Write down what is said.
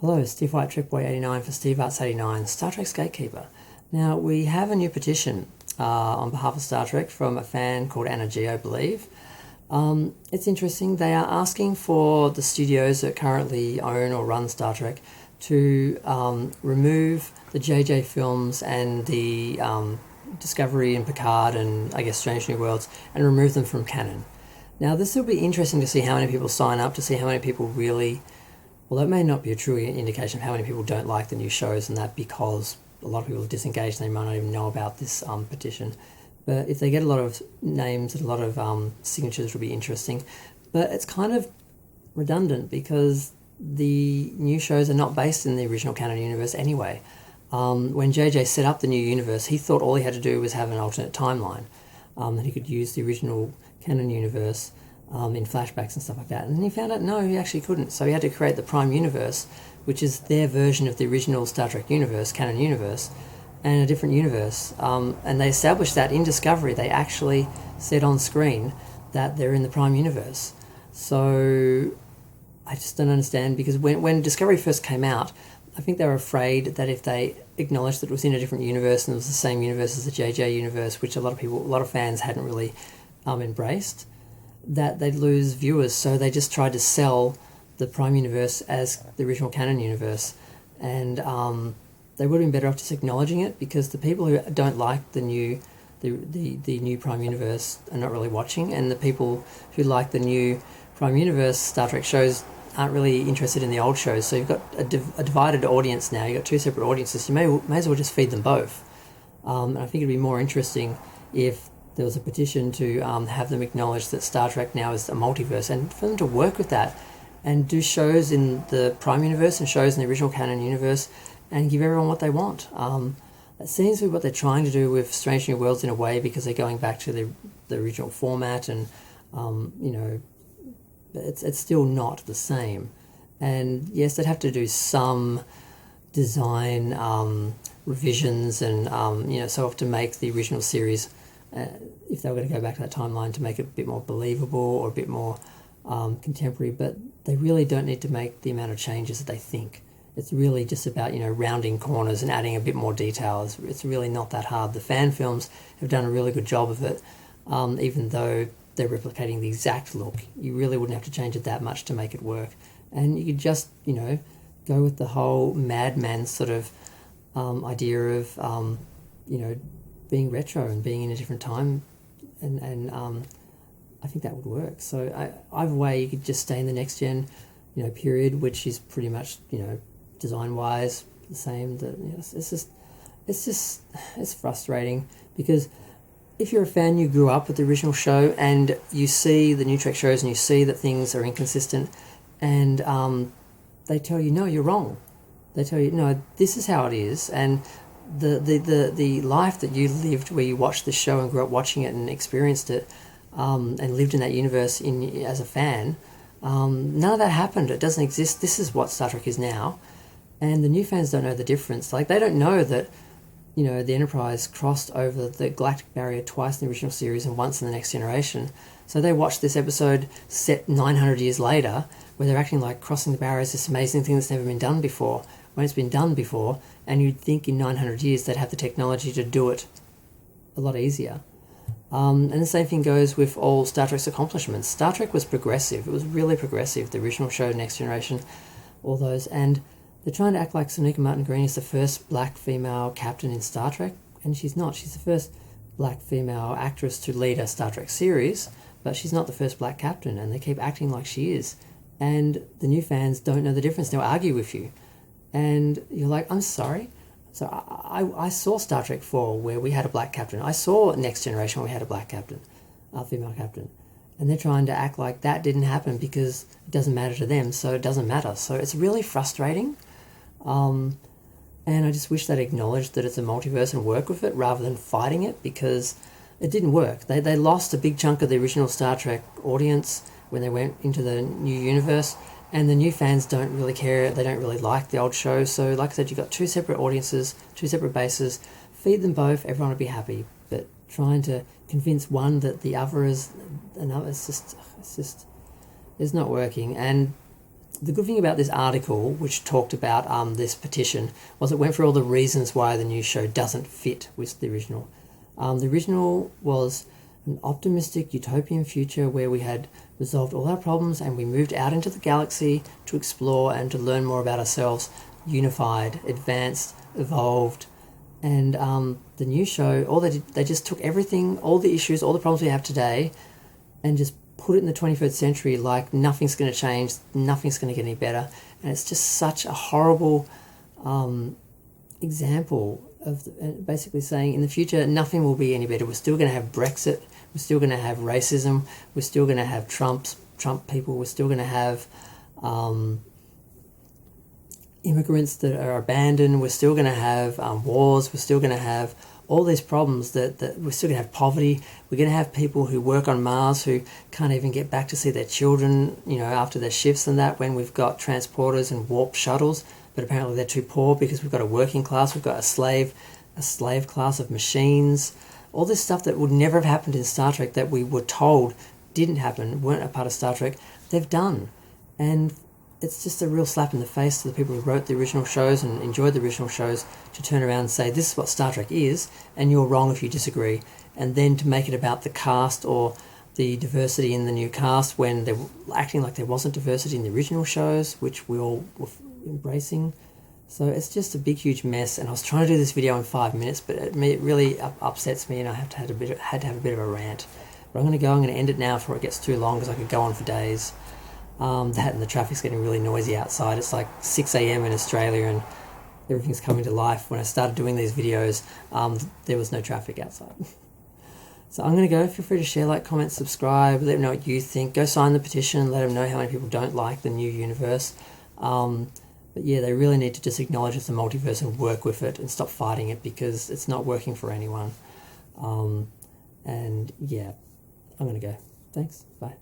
Hello, Steve White, TrickBoy89 for Steve Arts 89, Star Trek's Gatekeeper. Now, we have a new petition on behalf of Star Trek from a fan called Anna G, I believe. It's interesting. They are asking for the studios that currently own or run Star Trek to remove the JJ films and the Discovery and Picard and, I guess, Strange New Worlds, and remove them from Canon. Now, this will be interesting to see how many people sign up, to see how many people really... Well, that may not be a true indication of how many people don't like the new shows, and that because a lot of people are disengaged and they might not even know about this petition. But if they get a lot of names and a lot of signatures, it'll be interesting. But it's kind of redundant because the new shows are not based in the original canon universe anyway. When JJ set up the new universe, he thought all he had to do was have an alternate timeline, that he could use the original canon universe in flashbacks and stuff like that. And then he found out, no, he actually couldn't. So he had to create the Prime Universe, which is their version of the original Star Trek universe, canon universe, and a different universe. And they established that in Discovery. They actually said on screen that they're in the Prime Universe. So I just don't understand, because when Discovery first came out, I think they were afraid that if they acknowledged that it was in a different universe and it was the same universe as the JJ universe, which a lot of fans hadn't really embraced, that they'd lose viewers. So they just tried to sell the Prime Universe as the original canon universe, and they would have been better off just acknowledging it, because the people who don't like the new Prime Universe are not really watching, and the people who like the new Prime Universe Star Trek shows aren't really interested in the old shows. So you've got a divided audience now. You've got two separate audiences. You may as well just feed them both. And I think it'd be more interesting if there was a petition to have them acknowledge that Star Trek now is a multiverse, and for them to work with that and do shows in the Prime Universe and shows in the original canon universe and give everyone what they want. That seems to be what they're trying to do with Strange New Worlds in a way, because they're going back to the original format, and it's still not the same. And yes, they'd have to do some design revisions and so off to make the original series, if they were going to go back to that timeline, to make it a bit more believable or a bit more contemporary. But they really don't need to make the amount of changes that they think. It's really just about rounding corners and adding a bit more detail. It's really not that hard. The fan films have done a really good job of it, even though they're replicating the exact look. You really wouldn't have to change it that much to make it work. And you could just go with the whole Madman sort of idea of being retro and being in a different time, and I think that would work. So either way, you could just stay in the next gen period, which is pretty much design wise the same. It's frustrating, because if you're a fan, you grew up with the original show and you see the new Trek shows and you see that things are inconsistent, and they tell you, no, you're wrong. They tell you, no, this is how it is. And the life that you lived, where you watched the show and grew up watching it and experienced it, and lived in that universe as a fan, none of that happened. It doesn't exist. This is what Star Trek is now, and the new fans don't know the difference. Like, they don't know that the Enterprise crossed over the galactic barrier twice in the original series and once in the Next Generation. So they watched this episode set 900 years later, where they're acting like crossing the barrier is this amazing thing that's never been done before, when it's been done before, and you'd think in 900 years they'd have the technology to do it a lot easier. And the same thing goes with all Star Trek's accomplishments. Star Trek was progressive. It was really progressive. The original show, Next Generation, all those. And they're trying to act like Sonequa Martin Green is the first black female captain in Star Trek, and she's not. She's the first black female actress to lead a Star Trek series, but she's not the first black captain, and they keep acting like she is. And the new fans don't know the difference. They'll argue with you. And you're like, I'm sorry. So I saw Star Trek 4 where we had a black captain. I saw Next Generation where we had a black captain, a female captain. And they're trying to act like that didn't happen because it doesn't matter to them, so it doesn't matter. So it's really frustrating. And I just wish they'd acknowledged that it's a multiverse and work with it rather than fighting it, because it didn't work. They lost a big chunk of the original Star Trek audience when they went into the new universe. And the new fans don't really care. They don't really like the old show. So, like I said, you've got two separate audiences, two separate bases. Feed them both, everyone will be happy. But trying to convince one that the other is another, it's not working. And the good thing about this article, which talked about this petition, was it went through all the reasons why the new show doesn't fit with the original. The original was an optimistic utopian future where we had resolved all our problems and we moved out into the galaxy to explore and to learn more about ourselves, unified, advanced, evolved. And the new show, they just took everything, all the issues, all the problems we have today, and just put it in the 21st century like nothing's going to change, nothing's going to get any better. And it's just such a horrible example of basically saying in the future nothing will be any better. We're still going to have Brexit, we're still going to have racism, we're still going to have Trump people, we're still going to have immigrants that are abandoned, we're still going to have wars, we're still going to have all these problems that we're still going to have poverty. We're going to have people who work on Mars who can't even get back to see their children, after their shifts and that, when we've got transporters and warp shuttles, but apparently they're too poor because we've got a working class, we've got a slave class of machines. All this stuff that would never have happened in Star Trek that we were told didn't happen, weren't a part of Star Trek, they've done. And it's just a real slap in the face to the people who wrote the original shows and enjoyed the original shows to turn around and say, this is what Star Trek is, and you're wrong if you disagree. And then to make it about the cast or the diversity in the new cast when they were acting like there wasn't diversity in the original shows, which we all were embracing. So it's just a big, huge mess. And I was trying to do this video in 5 minutes, but it really upsets me, and I had to have a bit of a rant. But I'm going to end it now before it gets too long, because I could go on for days. That and the traffic's getting really noisy outside. It's like 6 a.m. in Australia and everything's coming to life. When I started doing these videos, there was no traffic outside. So I'm going to go. Feel free to share, like, comment, subscribe. Let me know what you think. Go sign the petition. Let them know how many people don't like the new universe. But yeah, they really need to just acknowledge it's a multiverse and work with it and stop fighting it, because it's not working for anyone. And yeah, I'm going to go. Thanks. Bye.